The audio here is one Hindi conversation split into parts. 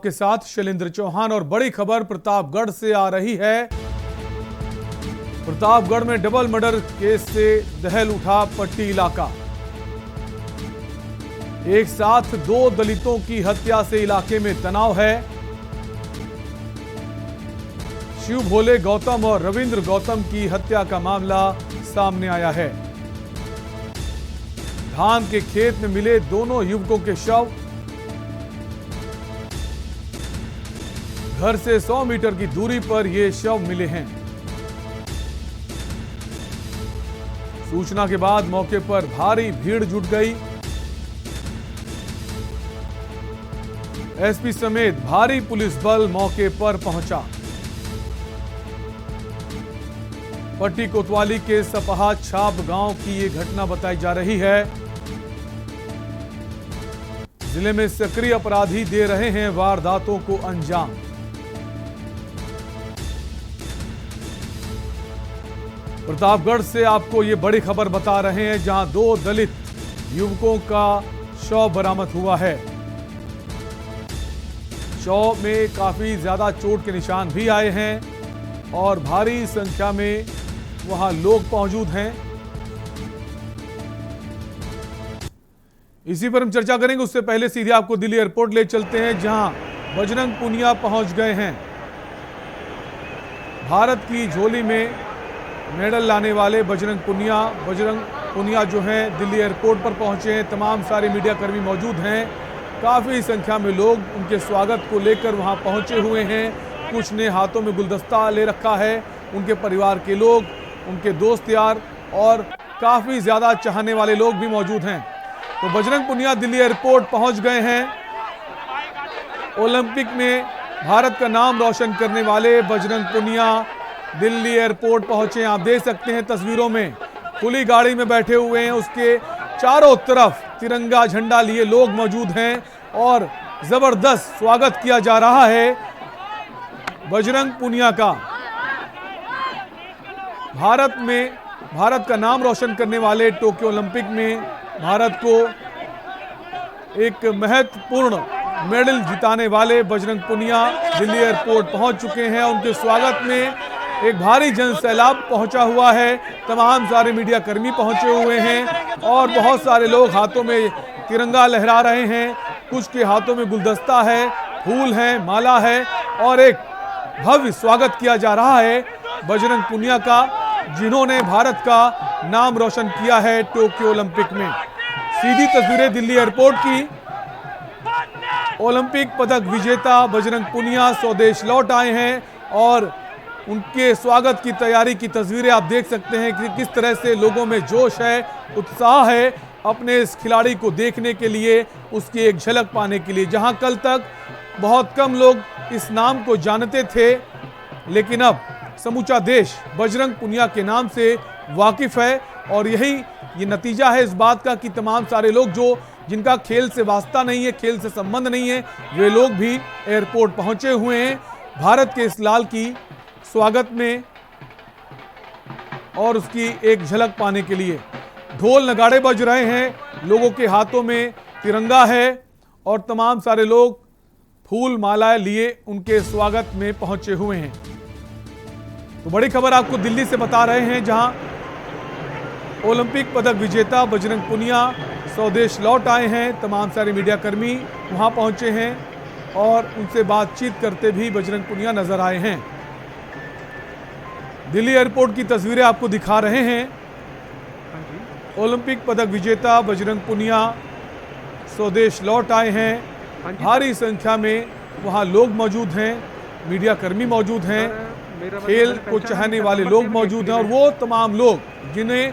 आपके साथ शैलेंद्र चौहान और बड़ी खबर प्रतापगढ़ से आ रही है। प्रतापगढ़ में डबल मर्डर केस से दहल उठा पट्टी इलाका। एक साथ दो दलितों की हत्या से इलाके में तनाव है। शिव भोले गौतम और रविंद्र गौतम की हत्या का मामला सामने आया है। धान के खेत में मिले दोनों युवकों के शव। घर से 100 मीटर की दूरी पर ये शव मिले हैं। सूचना के बाद मौके पर भारी भीड़ जुट गई। एसपी समेत भारी पुलिस बल मौके पर पहुंचा। पट्टी कोतवाली के सपहा छाप गांव की ये घटना बताई जा रही है। जिले में सक्रिय अपराधी दे रहे हैं वारदातों को अंजाम। प्रतापगढ़ से आपको ये बड़ी खबर बता रहे हैं, जहां दो दलित युवकों का शव बरामद हुआ है। शव में काफी ज्यादा चोट के निशान भी आए हैं और भारी संख्या में वहां लोग मौजूद हैं। इसी पर हम चर्चा करेंगे। उससे पहले सीधे आपको दिल्ली एयरपोर्ट ले चलते हैं, जहां बजरंग पुनिया पहुंच गए हैं। भारत की झोली में मेडल लाने वाले बजरंग पुनिया जो हैं दिल्ली एयरपोर्ट पर पहुंचे हैं। तमाम सारे मीडिया कर्मी मौजूद हैं। काफ़ी संख्या में लोग उनके स्वागत को लेकर वहां पहुंचे हुए हैं। कुछ ने हाथों में गुलदस्ता ले रखा है। उनके परिवार के लोग, उनके दोस्त यार और काफ़ी ज़्यादा चाहने वाले लोग भी मौजूद हैं। तो बजरंग पुनिया दिल्ली एयरपोर्ट पहुंच गए हैं। ओलंपिक में भारत का नाम रोशन करने वाले बजरंग पुनिया दिल्ली एयरपोर्ट पहुंचे। आप देख सकते हैं तस्वीरों में, खुली गाड़ी में बैठे हुए हैं। उसके चारों तरफ तिरंगा झंडा लिए लोग मौजूद हैं और जबरदस्त स्वागत किया जा रहा है बजरंग पुनिया का। भारत का नाम रोशन करने वाले टोक्यो ओलंपिक में भारत को एक महत्वपूर्ण मेडल जिताने वाले बजरंग पुनिया दिल्ली एयरपोर्ट पहुंच चुके हैं। उनके स्वागत में एक भारी जन सैलाब पहुंचा हुआ है। तमाम सारे मीडिया कर्मी पहुंचे हुए हैं और बहुत सारे लोग हाथों में तिरंगा लहरा रहे हैं। कुछ के हाथों में गुलदस्ता है, फूल है, माला है और एक भव्य स्वागत किया जा रहा है बजरंग पुनिया का, जिन्होंने भारत का नाम रोशन किया है टोक्यो ओलंपिक में। सीधी तस्वीरें दिल्ली एयरपोर्ट की। ओलंपिक पदक विजेता बजरंग पुनिया स्वदेश लौट आए हैं और उनके स्वागत की तैयारी की तस्वीरें आप देख सकते हैं कि किस तरह से लोगों में जोश है, उत्साह है अपने इस खिलाड़ी को देखने के लिए, उसकी एक झलक पाने के लिए। जहां कल तक बहुत कम लोग इस नाम को जानते थे, लेकिन अब समूचा देश बजरंग पुनिया के नाम से वाकिफ है और ये नतीजा है इस बात का कि तमाम सारे लोग जिनका खेल से वास्ता नहीं है, खेल से संबंध नहीं है, वे लोग भी एयरपोर्ट पहुंचे हुए हैं भारत के इस लाल की स्वागत में और उसकी एक झलक पाने के लिए। ढोल नगाड़े बज रहे हैं, लोगों के हाथों में तिरंगा है और तमाम सारे लोग फूल मालाएं लिए उनके स्वागत में पहुंचे हुए हैं। तो बड़ी खबर आपको दिल्ली से बता रहे हैं, जहां ओलंपिक पदक विजेता बजरंग पुनिया स्वदेश लौट आए हैं। तमाम सारे मीडिया कर्मी वहां पहुंचे हैं और उनसे बातचीत करते भी बजरंग पुनिया नजर आए हैं। दिल्ली एयरपोर्ट की तस्वीरें आपको दिखा रहे हैं। ओलंपिक पदक विजेता बजरंग पुनिया स्वदेश लौट आए हैं। भारी संख्या में वहां लोग मौजूद हैं, मीडिया कर्मी मौजूद हैं, खेल को चाहने वाले लोग मौजूद हैं और वो तमाम लोग जिन्हें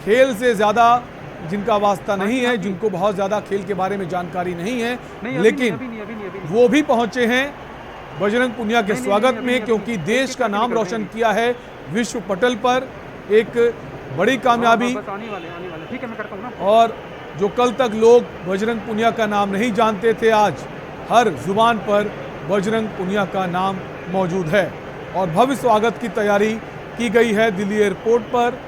खेल से ज़्यादा जिनका वास्ता नहीं है, जिनको बहुत ज़्यादा खेल के बारे में जानकारी नहीं है, लेकिन वो भी पहुंचे हैं बजरंग पुनिया के स्वागत में, क्योंकि देश का नाम रोशन किया है विश्व पटल पर। एक बड़ी कामयाबी और जो कल तक लोग बजरंग पुनिया का नाम नहीं जानते थे, आज हर जुबान पर बजरंग पुनिया का नाम मौजूद है और भव्य स्वागत की तैयारी की गई है दिल्ली एयरपोर्ट पर।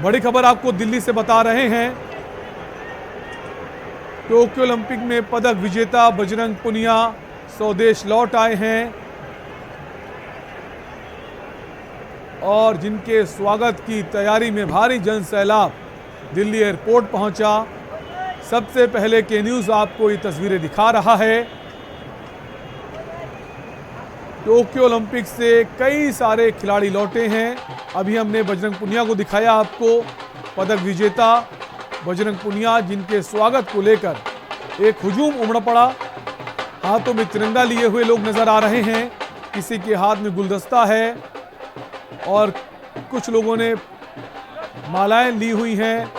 बड़ी खबर आपको दिल्ली से बता रहे हैं। टोक्यो ओलंपिक में पदक विजेता बजरंग पुनिया स्वदेश लौट आए हैं और जिनके स्वागत की तैयारी में भारी जन सैलाब दिल्ली एयरपोर्ट पहुंचा। सबसे पहले के न्यूज़ आपको ये तस्वीरें दिखा रहा है। टोक्यो ओलंपिक से कई सारे खिलाड़ी लौटे हैं। अभी हमने बजरंग पुनिया को दिखाया आपको, पदक विजेता बजरंग पुनिया, जिनके स्वागत को लेकर एक हुजूम उमड़ पड़ा। हाथों में तिरंगा लिए हुए लोग नजर आ रहे हैं, किसी के हाथ में गुलदस्ता है और कुछ लोगों ने मालाएं ली हुई हैं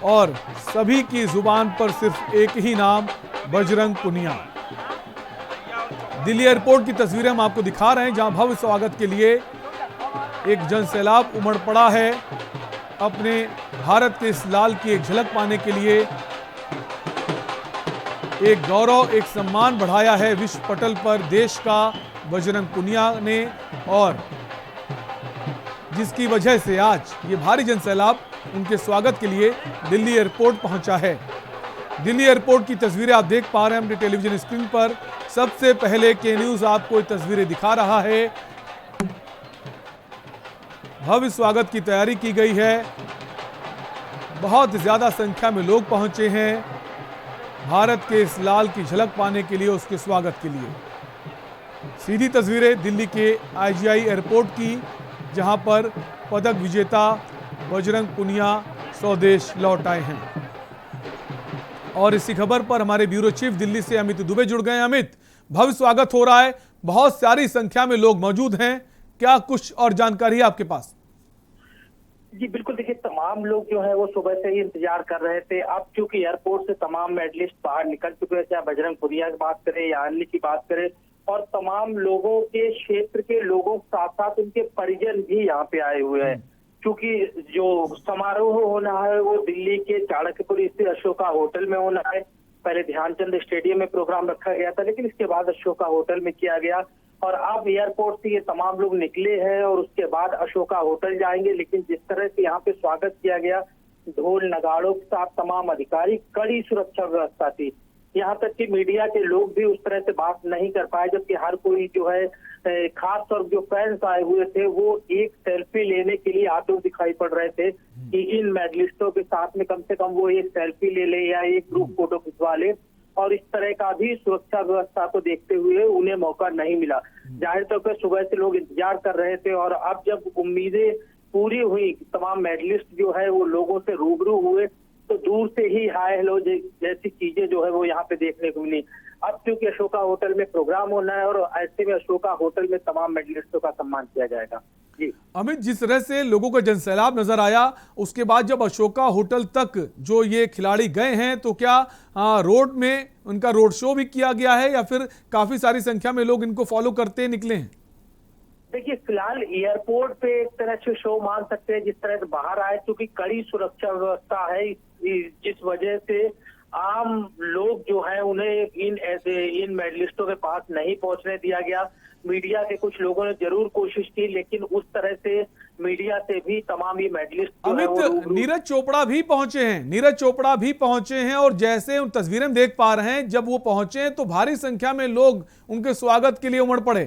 और सभी की जुबान पर सिर्फ एक ही नाम, बजरंग पुनिया। दिल्ली एयरपोर्ट की तस्वीरें हम आपको दिखा रहे हैं, जहां भव्य स्वागत के लिए एक जन सैलाब उमड़ पड़ा है। अपने भारत के इस लाल की एक झलक पाने के लिए एक गौरव, एक सम्मान बढ़ाया है विश्व पटल पर देश का बजरंग पुनिया ने, और जिसकी वजह से आज ये भारी जन सैलाब उनके स्वागत के लिए दिल्ली एयरपोर्ट पहुंचा है। दिल्ली एयरपोर्ट की तस्वीरें आप देख पा रहे हैं अपने टेलीविजन स्क्रीन पर। सबसे पहले के न्यूज़ आपको ये तस्वीरें दिखा रहा है। भव्य स्वागत की तैयारी की गई है, बहुत ज्यादा संख्या में लोग पहुंचे हैं भारत के इस लाल की झलक पाने के लिए, उसके स्वागत के लिए। सीधी तस्वीरें दिल्ली के IGI एयरपोर्ट की, जहां पर पदक विजेता बजरंग पुनिया स्वदेश लौट आए हैं। और इसी खबर पर हमारे ब्यूरो चीफ दिल्ली से अमित दुबे जुड़ गए। अमित, भव्य स्वागत हो रहा है, बहुत सारी संख्या में लोग मौजूद हैं, क्या कुछ और जानकारी है आपके पास? जी बिल्कुल, देखिए तमाम लोग जो है वो सुबह से ही इंतजार कर रहे थे। अब चूंकि एयरपोर्ट से तमाम मेडलिस्ट बाहर निकल चुके हैं, चाहे बजरंग पुनिया की बात करें या अन्य की बात करें, और तमाम लोगों के क्षेत्र के लोगों के साथ साथ उनके परिजन भी यहाँ पे आए हुए हैं। क्योंकि जो समारोह होना है वो दिल्ली के चाणक्यपुर स्थित अशोका होटल में होना है। पहले ध्यानचंद स्टेडियम में प्रोग्राम रखा गया था, लेकिन इसके बाद अशोका होटल में किया गया। और अब एयरपोर्ट से ये तमाम लोग निकले हैं और उसके बाद अशोका होटल जाएंगे। लेकिन जिस तरह से यहाँ पे स्वागत किया गया, ढोल नगाड़ों के साथ तमाम अधिकारी, कड़ी सुरक्षा व्यवस्था थी। यहाँ तक कि मीडिया के लोग भी उस तरह से बात नहीं कर पाए, जबकि हर कोई जो है खास तौर जो फैंस आए हुए थे वो एक सेल्फी लेने के लिए आतुर दिखाई पड़ रहे थे कि इन मेडलिस्टों के साथ में कम से कम वो एक सेल्फी ले ले या एक ग्रुप फोटो खिंचवा ले। और इस तरह का भी सुरक्षा व्यवस्था को देखते हुए उन्हें मौका नहीं मिला। जाहिर तौर पर सुबह से लोग इंतजार कर रहे थे और अब जब उम्मीदें पूरी हुई, तमाम मेडलिस्ट जो है वो लोगों से रूबरू हुए, तो दूर से ही हाय हेलो जैसी चीजें जो है वो यहाँ पे देखने को मिली। अब क्योंकि अशोका होटल में प्रोग्राम होना है और ऐसे में अशोका होटल में तमाम मेडलिस्टों का सम्मान किया जाएगा। जी अमित, जिस तरह से लोगों का जनसैलाब नजर आया, उसके बाद जब अशोका होटल तक जो ये खिलाड़ी गए हैं, तो क्या रोड में उनका रोड शो भी किया गया है या फिर काफी सारी संख्या में लोग इनको फॉलो करते निकले हैं? देखिए फिलहाल एयरपोर्ट पे एक तरह से शो मान सकते हैं, जिस तरह से बाहर आए, क्योंकि कड़ी सुरक्षा व्यवस्था है, जिस वजह से आम लोग जो है उन्हें इन मेडलिस्टों के पास नहीं पहुंचने दिया गया। मीडिया के कुछ लोगों ने जरूर कोशिश की, लेकिन उस तरह से मीडिया से भी तमाम ये मेडलिस्ट अमित, नीरज चोपड़ा भी पहुंचे हैं, नीरज चोपड़ा भी पहुंचे हैं, और जैसे उन तस्वीरें में देख पा रहे हैं, जब वो पहुंचे हैं तो भारी संख्या में लोग उनके स्वागत के लिए उमड़ पड़े।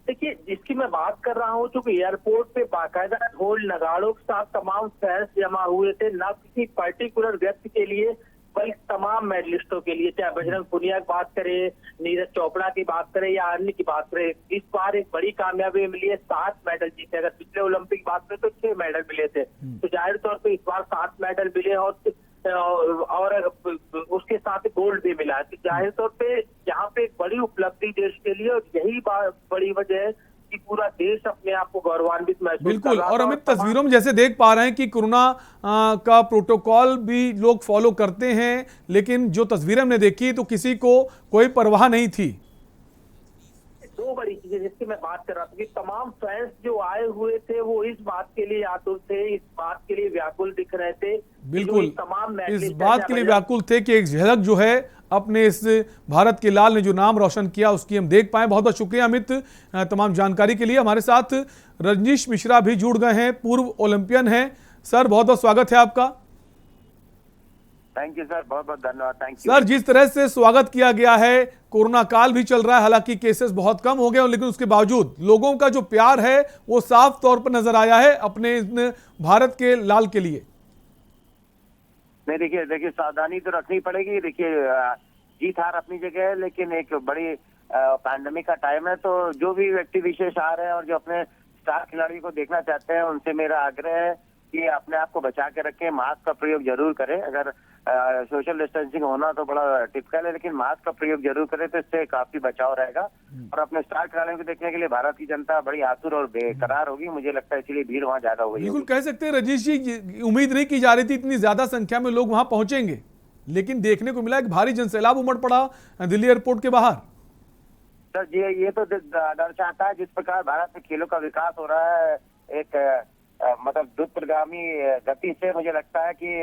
देखिए जिसकी मैं बात कर रहा हूँ, चूंकि एयरपोर्ट पे बाकायदा ढोल नगाड़ों के साथ तमाम फैंस जमा हुए थे, न किसी पर्टिकुलर व्यक्ति के लिए बल्कि तमाम मेडलिस्टों के लिए। चाहे बजरंग पुनिया की बात करें, नीरज चोपड़ा की बात करें या अन्य की बात करें, इस बार एक बड़ी कामयाबी मिली है, 7 मेडल जीते। अगर पिछले ओलंपिक की बात करें तो 6 मेडल मिले थे, तो जाहिर तौर पर इस बार 7 मेडल मिले और उसके साथ गोल्ड भी मिला है। तो जाहिर तौर पे यहाँ पे एक बड़ी उपलब्धि देश के लिए, और यही बड़ी वजह है कि पूरा देश अपने आप को गौरवान्वित महसूस बिल्कुल। और अमित, तस्वीरों में जैसे देख पा रहे हैं कि कोरोना का प्रोटोकॉल भी लोग फॉलो करते हैं, लेकिन जो तस्वीरें हमने देखी तो किसी को कोई परवाह नहीं थी। दो बड़ी चीजें जिसकी मैं बात कर रहा था कि तमाम फैंस जो आए हुए थे वो इस बात के लिए आतुर थे, इस बात के लिए व्याकुल दिख रहे थे। बिल्कुल, इस बात के लिए व्याकुल थे कि एक झलक जो है अपने इस भारत के लाल ने जो नाम रोशन किया उसकी हम देख पाए। बहुत बहुत शुक्रिया अमित तमाम जानकारी के लिए। हमारे साथ रजनीश मिश्रा भी जुड़ गए हैं, पूर्व ओलंपियन हैं। सर बहुत बहुत स्वागत है आपका। थैंक यू सर, बहुत बहुत धन्यवाद, थैंक यू सर। जिस तरह से स्वागत किया गया है, कोरोना काल भी चल रहा है, हालांकि केसेस बहुत कम हो गए हैं, लेकिन उसके बावजूद लोगों का जो प्यार है वो साफ तौर पर नजर आया है अपने इन भारत के लाल के लिए। नहीं, देखिए सावधानी तो रखनी पड़ेगी। देखिए जीत हार अपनी जगह है, लेकिन एक बड़ी पैंडेमिक का टाइम है, तो जो भी व्यक्ति विशेष आ रहे हैं और जो अपने स्टार खिलाड़ी को देखना चाहते हैं, उनसे मेरा आग्रह है कि अपने आप को बचा के रखें, मास्क का प्रयोग जरूर करें। अगर सोशल डिस्टेंसिंग होना तो बड़ा टिपिकल है, लेकिन मास्क का प्रयोग जरूर करें, तो इससे काफी बचाव रहेगा। और अपने स्टार खिलाड़ियों को देखने के लिए भारत की जनता बड़ी आतुर और बेकरार होगी, मुझे लगता है, इसलिए भीड़ वहां ज्यादा होगी। बिल्कुल कह सकते हैं रजनीश जी, उम्मीद नहीं की जा रही थी इतनी ज्यादा संख्या में लोग वहां पहुंचेंगे, लेकिन देखने को मिला एक भारी जनसैलाब उमड़ पड़ा दिल्ली एयरपोर्ट के बाहर। सर जी, ये तो दर्शाता है जिस प्रकार भारत में खेलों का विकास हो रहा है, एक मतलब द्रुतगामी गति से। मुझे लगता है कि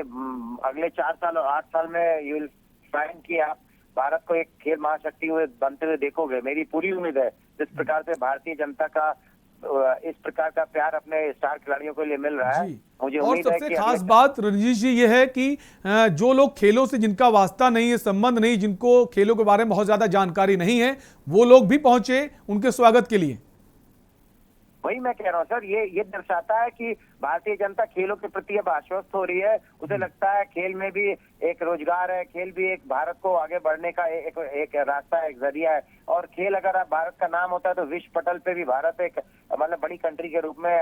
अगले 4 साल और 8 साल में यू विल फाइंड कि आप भारत को एक खेल महाशक्ति हुए बनते हुए देखोगे। मेरी पूरी उम्मीद है जिस प्रकार से भारतीय जनता का इस प्रकार का प्यार अपने स्टार खिलाड़ियों के लिए मिल रहा है, मुझे उम्मीद है कि सबसे खास बात रंजीश जी ये है कि जो लोग खेलों से जिनका वास्ता नहीं है, संबंध नहीं, जिनको खेलों के बारे में बहुत ज्यादा जानकारी नहीं है, वो लोग भी पहुंचे उनके स्वागत के लिए। वही मैं कह रहा हूँ सर, ये दर्शाता है कि भारतीय जनता खेलों के प्रति अब आश्वस्त हो रही है। उसे लगता है खेल में भी एक रोजगार है, खेल भी एक भारत को आगे बढ़ने का एक रास्ता है, एक जरिया है। और खेल अगर आप भारत का नाम होता है तो विश्व पटल पे भी भारत एक मतलब बड़ी कंट्री के रूप में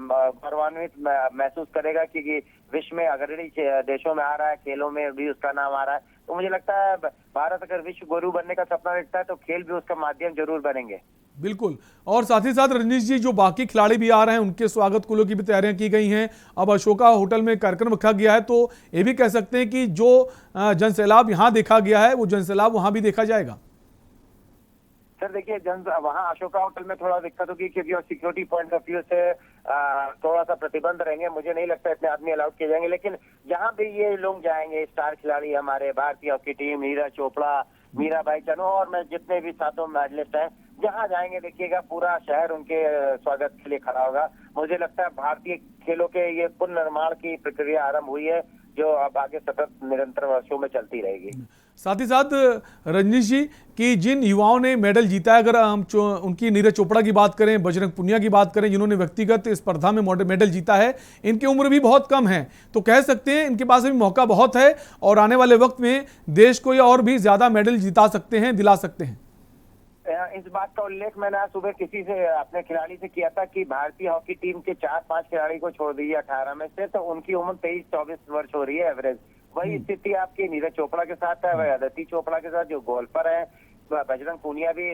गौरवान्वित महसूस करेगा कि विश्व में अग्रणी देशों में आ रहा है, खेलों में भी उसका नाम आ रहा है। तो मुझे लगता है भारत अगर विश्व गुरु बनने का सपना देखता है तो खेल भी उसका माध्यम जरूर बनेंगे। बिल्कुल। और साथ ही साथ रजनीश जी, जो बाकी खिलाड़ी भी आ रहे हैं उनके स्वागत कुलों की भी तैयारियां की गई हैं। अब अशोका होटल में कार्यक्रम रखा गया है, तो ये भी कह सकते हैं कि जो जनसैलाब यहां देखा गया है वो जनसैलाब वहां भी देखा जाएगा। सर देखिए, वहाँ अशोका होटल में थोड़ा दिक्कत होगी क्योंकि सिक्योरिटी पॉइंट ऑफ व्यू से थोड़ा सा प्रतिबंध रहेंगे। मुझे नहीं लगता इतने आदमी अलाउड किए जाएंगे, लेकिन जहाँ भी ये लोग जाएंगे, स्टार खिलाड़ी हमारे भारतीय हॉकी टीम, नीरज चोपड़ा, मीराबाई चानू और मैं जितने भी सातों मेडलिस्ट हैं, जहाँ जाएंगे देखिएगा पूरा शहर उनके स्वागत के लिए खड़ा होगा। मुझे लगता है भारतीय खेलों के ये पुनर्निर्माण की प्रक्रिया आरंभ हुई है, जो अब आगे सतत निरंतर वर्षों में चलती रहेगी। साथ ही साथ रजनीश जी कि जिन युवाओं ने मेडल जीता है, अगर हम उनकी नीरज चोपड़ा की बात करें, बजरंग पुनिया की बात करें, जिन्होंने व्यक्तिगत स्पर्धा में मेडल जीता है, इनकी उम्र भी बहुत कम है, तो कह सकते हैं इनके पास भी मौका बहुत है और आने वाले वक्त में देश को ये और भी ज्यादा मेडल जिता सकते हैं, दिला सकते हैं। इस बात का उल्लेख मैंने आज सुबह किसी से अपने खिलाड़ी से किया था कि भारतीय हॉकी टीम के 4-5 खिलाड़ी को छोड़ दीजिए 18 में से, तो उनकी उम्र 23-24 वर्ष हो रही है एवरेज। वही स्थिति आपकी नीरज चोपड़ा के साथ है, वही अदिति चोपड़ा के साथ जो गोल्फर है, बजरंग पूनिया भी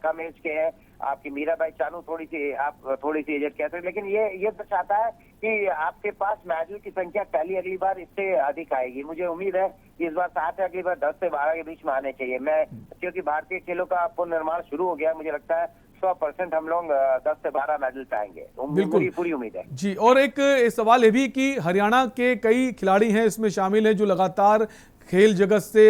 कम एज के हैं, आपकी मीराबाई चानू थोड़ी सी एजेड कह सकते, लेकिन ये दर्शाता है कि आपके पास मेडल की संख्या पहली अगली बार इससे अधिक आएगी। मुझे उम्मीद है कि इस बार 7 है, अगली बार 10 से 12 के बीच में आने चाहिए। क्योंकि भारतीय खेलों का पुनर्निर्माण शुरू हो गया, मुझे लगता है 100% हम लोग 10 से 12 मेडल पाएंगे, बिल्कुल पूरी उम्मीद है जी। और एक सवाल ये भी कि हरियाणा के कई खिलाड़ी हैं इसमें शामिल हैं जो लगातार खेल जगत से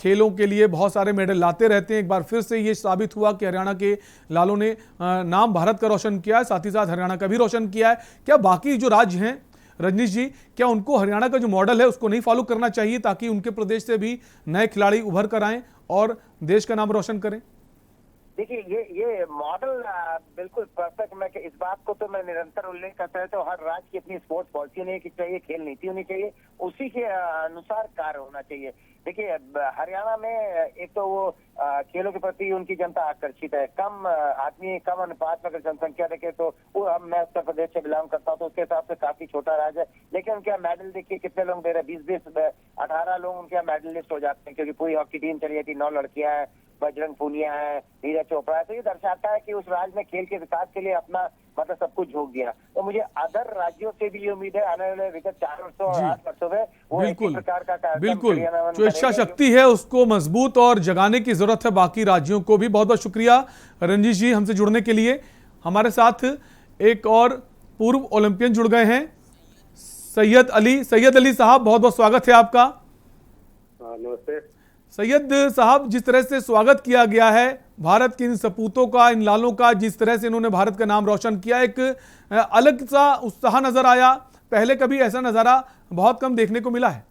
खेलों के लिए बहुत सारे मेडल लाते रहते हैं। एक बार फिर से ये साबित हुआ कि हरियाणा के लालों ने नाम भारत का रोशन किया है, साथ ही साथ हरियाणा का भी रोशन किया है। क्या बाकी जो राज्य हैं रजनीश जी, क्या उनको हरियाणा का जो मॉडल है उसको नहीं फॉलो करना चाहिए ताकि उनके प्रदेश से भी नए खिलाड़ी उभर कर आएं और देश का नाम रोशन करें? देखिए, ये मॉडल बिल्कुल परफेक्ट। मैं इस बात को तो मैं निरंतर उल्लेख करता है, तो हर राज्य की अपनी स्पोर्ट्स पॉलिसी होनी चाहिए, खेल नीति होनी चाहिए, उसी के अनुसार कार्य होना चाहिए। देखिए, हरियाणा में एक तो वो खेलों के प्रति उनकी जनता आकर्षित है, कम आदमी कम अनुपात में अगर जनसंख्या देखे तो मैं उत्तर प्रदेश से बिलोंग करता हूँ, तो उसके हिसाब से काफी छोटा राज्य है, लेकिन उनके यहाँ मेडल देखिए कितने लोग दे रहे हैं, 20-20 18 लोग उनके यहाँ मेडलिस्ट हो जाते हैं, क्योंकि पूरी हॉकी टीम चली जाती है, 9 लड़कियां हैं, बजरंग पूनिया है, नीरज चोपड़ा है। तो ये दर्शाता है कि उस राज्य में खेल के विकास के लिए अपना मतलब सब कुछ झोंक दिया। तो मुझे अदर राज्यों से भी ये उम्मीद है आने वाले विगत 4 वर्षों और 8 वर्षों में वो इसी प्रकार का बिल्कुल जो इच्छा शक्ति है उसको मजबूत और जगाने की जरूरत है बाकी राज्यों को भी। बहुत बहुत शुक्रिया रंजीश जी हमसे जुड़ने के लिए। हमारे साथ एक और पूर्व ओलंपियन जुड़ गए हैं, सैयद अली साहब, बहुत बहुत स्वागत है आपका। नमस्ते सैयद साहब, जिस तरह से स्वागत किया गया है भारत के इन सपूतों का, इन लालों का, जिस तरह से इन्होंने भारत का नाम रोशन किया, एक अलग सा उत्साह नजर आया। पहले कभी ऐसा नजारा बहुत कम देखने को मिला है।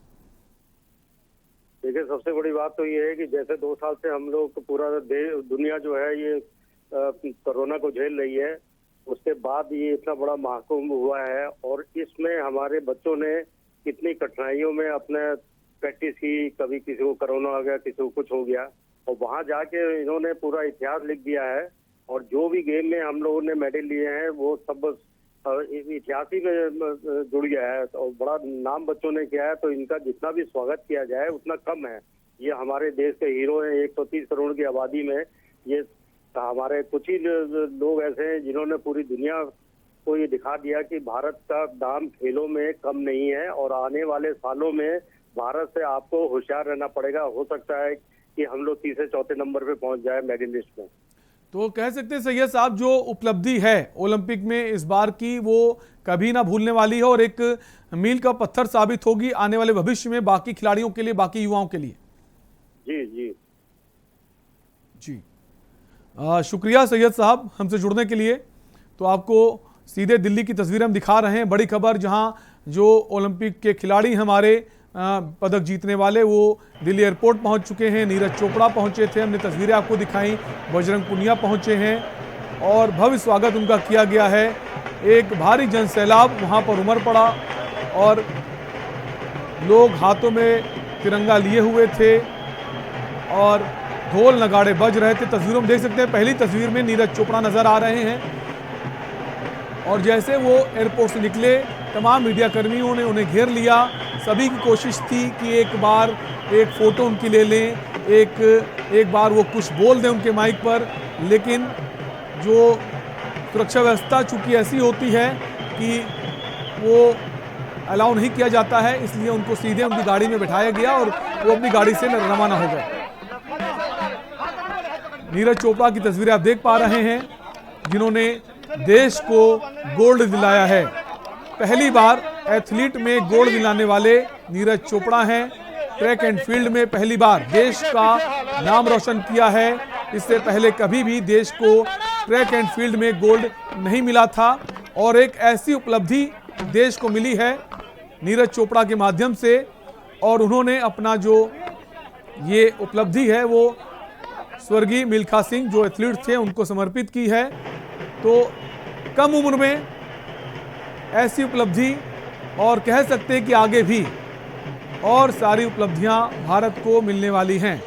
देखिए, सबसे बड़ी बात तो ये है कि जैसे 2 साल से हम लोग पूरा दुनिया जो है ये कोरोना को झेल रही है, उसके बाद ये इतना बड़ा महाकुंभ हुआ है और इसमें हमारे बच्चों ने कितनी कठिनाइयों में अपने प्रैक्टिस की, कभी किसी को कोरोना आ गया, किसी को कुछ हो गया, और वहां जाके इन्होंने पूरा इतिहास लिख दिया है। और जो भी गेम में हम लोगों ने मेडल लिए हैं वो सब इतिहास ही में जुड़ गया है और बड़ा नाम बच्चों ने किया है। तो इनका जितना भी स्वागत किया जाए उतना कम है। ये हमारे देश के हीरो हैं। 130 करोड़ की आबादी में ये हमारे कुछ ही लोग ऐसे हैं जिन्होंने पूरी दुनिया को ये दिखा दिया कि भारत का दाम खेलों में कम नहीं है और आने वाले सालों में भारत से आपको होशियार रहना पड़ेगा। हो सकता है कि हम लोग तीसरे चौथे नंबर पे पहुंच जाए मेडलिस्ट में। तो कह सकते हैं सैयद साहब, जो उपलब्धि है ओलंपिक में इस बार की वो कभी ना भूलने वाली है और एक मील का पत्थर साबित होगी आने वाले भविष्य में बाकी खिलाड़ियों के लिए, बाकी युवाओं के लिए। जी जी जी शुक्रिया सैयद साहब हमसे जुड़ने के लिए। तो आपको सीधे दिल्ली की तस्वीरें हम दिखा रहे हैं। बड़ी खबर, जहां जो ओलंपिक के खिलाड़ी हमारे पदक जीतने वाले वो दिल्ली एयरपोर्ट पहुंच चुके हैं। नीरज चोपड़ा पहुंचे थे, हमने तस्वीरें आपको दिखाई। बजरंग पुनिया पहुंचे हैं और भव्य स्वागत उनका किया गया है। एक भारी जनसैलाब वहां पर उमड़ पड़ा और लोग हाथों में तिरंगा लिए हुए थे और ढोल नगाड़े बज रहे थे। तस्वीरों में देख सकते हैं, पहली तस्वीर में नीरज चोपड़ा नजर आ रहे हैं और जैसे वो एयरपोर्ट से निकले तमाम मीडिया कर्मियों ने उन्हें घेर लिया। सभी की कोशिश थी कि एक बार एक फ़ोटो उनकी ले लें, एक बार वो कुछ बोल दें उनके माइक पर, लेकिन जो सुरक्षा व्यवस्था चूँकि ऐसी होती है कि वो अलाउ नहीं किया जाता है, इसलिए उनको सीधे उनकी गाड़ी में बिठाया गया और वो अपनी गाड़ी से रवाना हो गए। नीरज चोपड़ा की तस्वीरें आप देख पा रहे हैं, जिन्होंने देश को गोल्ड दिलाया है। पहली बार एथलीट में गोल्ड दिलाने वाले नीरज चोपड़ा हैं। ट्रैक एंड फील्ड में पहली बार देश का नाम रोशन किया है। इससे पहले कभी भी देश को ट्रैक एंड फील्ड में गोल्ड नहीं मिला था और एक ऐसी उपलब्धि देश को मिली है नीरज चोपड़ा के माध्यम से। और उन्होंने अपना जो ये उपलब्धि है वो स्वर्गीय मिल्खा सिंह जो एथलीट थे उनको समर्पित की है। तो कम उम्र में ऐसी उपलब्धि, और कह सकते हैं कि आगे भी और सारी उपलब्धियां भारत को मिलने वाली हैं।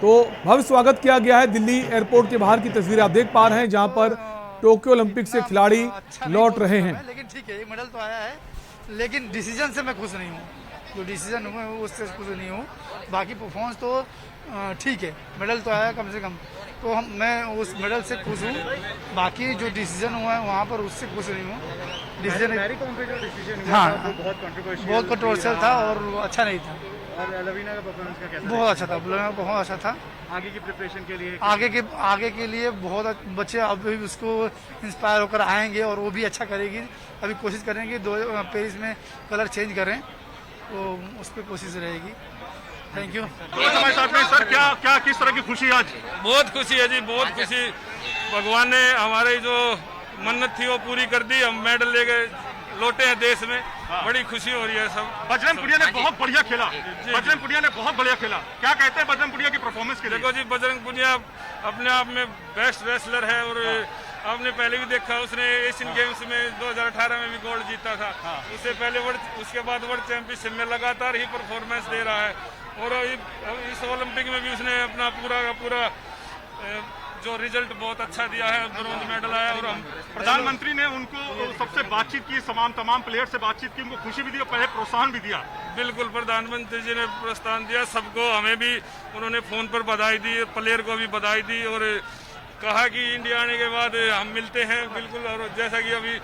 तो भव्य स्वागत किया गया है। दिल्ली एयरपोर्ट के बाहर की तस्वीरें आप देख पा रहे हैं, जहां पर टोक्यो ओलंपिक से खिलाड़ी लौट रहे हैं। लेकिन ठीक है, मेडल तो आया है, लेकिन डिसीजन से मैं खुश नहीं हूँ। जो डिसीजन हुए उससे खुश नहीं हूँ। बाकी परफॉर्मेंस तो ठीक है, मेडल तो आया कम से कम, तो मैं उस मेडल से खुश हूँ। बाकी जो डिसीजन हुआ है वहाँ पर उससे खुश नहीं हूँ। डिसीजन हाँ बहुत कंट्रोवर्शियल था और अच्छा नहीं था। और लवीना का परफॉर्मेंस का कैसा? बहुत अच्छा था, लवीना बहुत अच्छा था। आगे की प्रिपरेशन के लिए आगे के लिए बहुत बच्चे अभी उसको इंस्पायर होकर आएंगे और वो भी अच्छा करेगी। अभी कोशिश करेंगे पेरिस में कलर चेंज करें, तो उस पर कोशिश रहेगी। Thank you. हमारे साथ में सर, क्या किस तरह की खुशी आज? बहुत खुशी है जी, बहुत खुशी। भगवान ने हमारी जो मन्नत थी वो पूरी कर दी। हम मेडल लेके लौटे हैं देश में। बड़ी खुशी हो रही है सब। बजरंग पुनिया ने बहुत बढ़िया खेला। बजरंग पुनिया ने बहुत बढ़िया खेला। क्या कहते हैं बजरंग पुनिया की परफॉर्मेंस के लिए? देखो जी, बजरंग पुनिया अपने आप में बेस्ट रेसलर है और आपने पहले भी देखा, उसने एशियन गेम्स में 2018 में भी गोल्ड जीता था। उससे पहले उसके बाद वर्ल्ड चैंपियनशिप में लगातार ही परफॉर्मेंस दे रहा है और इस ओलंपिक में भी उसने अपना पूरा जो रिजल्ट बहुत अच्छा दिया है। ब्रोंज मेडल आया और हम प्रधानमंत्री ने उनको सबसे बातचीत की, तमाम प्लेयर से बातचीत की, उनको खुशी भी दी और पहले प्रोत्साहन भी दिया। बिल्कुल, प्रधानमंत्री जी ने प्रोत्साहन दिया सबको। हमें भी उन्होंने फोन पर बधाई दी, प्लेयर को भी बधाई दी और कहा कि इंडिया आने के बाद हम मिलते हैं। बिल्कुल, और जैसा कि अभी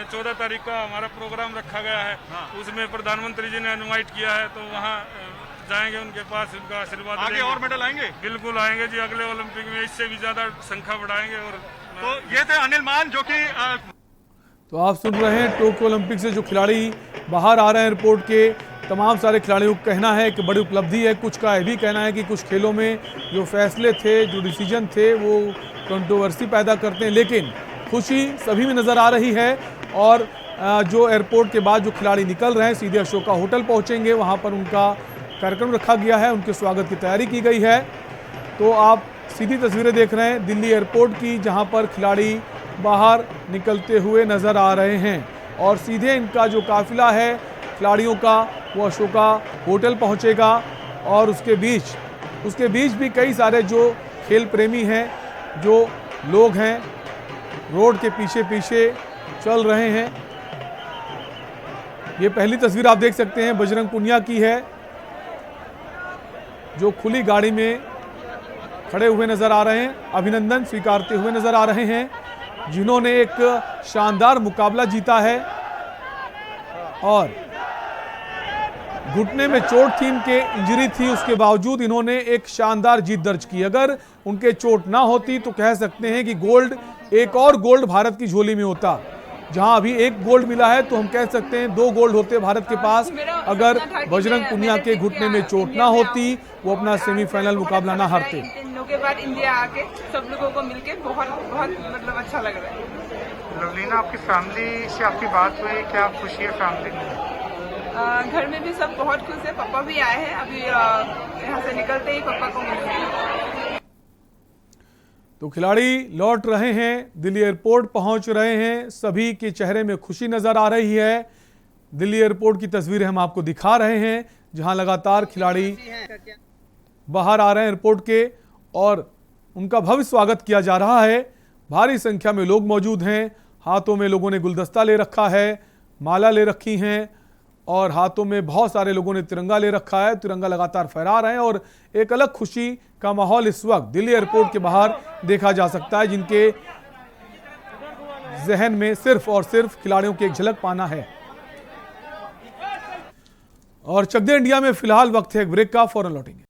14 तारीख का हमारा प्रोग्राम रखा गया है, उसमें प्रधानमंत्री जी ने इनवाइट किया है, तो वहाँ जाएंगे उनके पास, उनका आशीर्वाद आगे और मेडल आएंगे? बिल्कुल आएंगे जी, अगले ओलंपिक में इससे भी ज्यादा संख्या बढ़ाएंगे। और तो ये थे अनिल मान, जो कि तो आप सुन रहे हैं, टोक्यो ओलंपिक से जो खिलाड़ी बाहर आ रहे हैं एयरपोर्ट के, तमाम सारे खिलाड़ियों का कहना है कि बड़ी उपलब्धि है। कुछ का यह भी कहना है कि कुछ खेलों में जो फैसले थे, जो डिसीजन थे, वो कंट्रोवर्सी पैदा करते हैं, लेकिन खुशी सभी में नज़र आ रही है। और जो एयरपोर्ट के बाद जो खिलाड़ी निकल रहे हैं सीधे अशोका होटल पहुंचेंगे, वहां पर उनका कार्यक्रम रखा गया है, उनके स्वागत की तैयारी की गई है। तो आप सीधी तस्वीरें देख रहे हैं दिल्ली एयरपोर्ट की, जहां पर खिलाड़ी बाहर निकलते हुए नजर आ रहे हैं और सीधे इनका जो काफिला है खिलाड़ियों का वो अशोका होटल पहुंचेगा और उसके बीच भी कई सारे जो खेल प्रेमी हैं, जो लोग हैं, रोड के पीछे पीछे चल रहे हैं। ये पहली तस्वीर आप देख सकते हैं बजरंग पुनिया की है, जो खुली गाड़ी में खड़े हुए नजर आ रहे हैं, अभिनंदन स्वीकारते हुए नजर आ रहे हैं, जिन्होंने एक शानदार मुकाबला जीता है और घुटने में चोट थी, इनके इंजरी थी, उसके बावजूद इन्होंने एक शानदार जीत दर्ज की। अगर उनके चोट ना होती तो कह सकते हैं कि एक और गोल्ड भारत की झोली में होता। जहां अभी एक गोल्ड मिला है तो हम कह सकते हैं 2 गोल्ड होते भारत के पास, अगर बजरंग पुनिया के घुटने में चोट ना होती, वो अपना सेमीफाइनल मुकाबला ना हारते। के बाद इंडिया आके सब लोगों को मिलके बहुत मतलब अच्छा लग रहा है। लवलीना, आपकी फैमिली से आपकी बात हुई, क्या खुशी है फैमिली में? घर में भी सब बहुत खुश है, पापा भी आए हैं, अभी यहाँ से निकलते ही पापा को मिलेंगे। तो खिलाड़ी लौट रहे हैं, दिल्ली एयरपोर्ट पहुंच रहे हैं, सभी के चेहरे में खुशी नजर आ रही है। दिल्ली एयरपोर्ट की तस्वीरें हम आपको दिखा रहे हैं, जहां लगातार खिलाड़ी बाहर आ रहे हैं एयरपोर्ट के और उनका भव्य स्वागत किया जा रहा है। भारी संख्या में लोग मौजूद हैं, हाथों में लोगों ने गुलदस्ता ले रखा है, माला ले रखी हैं और हाथों में बहुत सारे लोगों ने तिरंगा ले रखा है, तिरंगा लगातार फहरा रहे हैं और एक अलग खुशी का माहौल इस वक्त दिल्ली एयरपोर्ट के बाहर देखा जा सकता है, जिनके जहन में सिर्फ और सिर्फ खिलाड़ियों की एक झलक पाना है। और चक दे इंडिया में फिलहाल वक्त है एक ब्रेक का, फौरन लौटेंगे।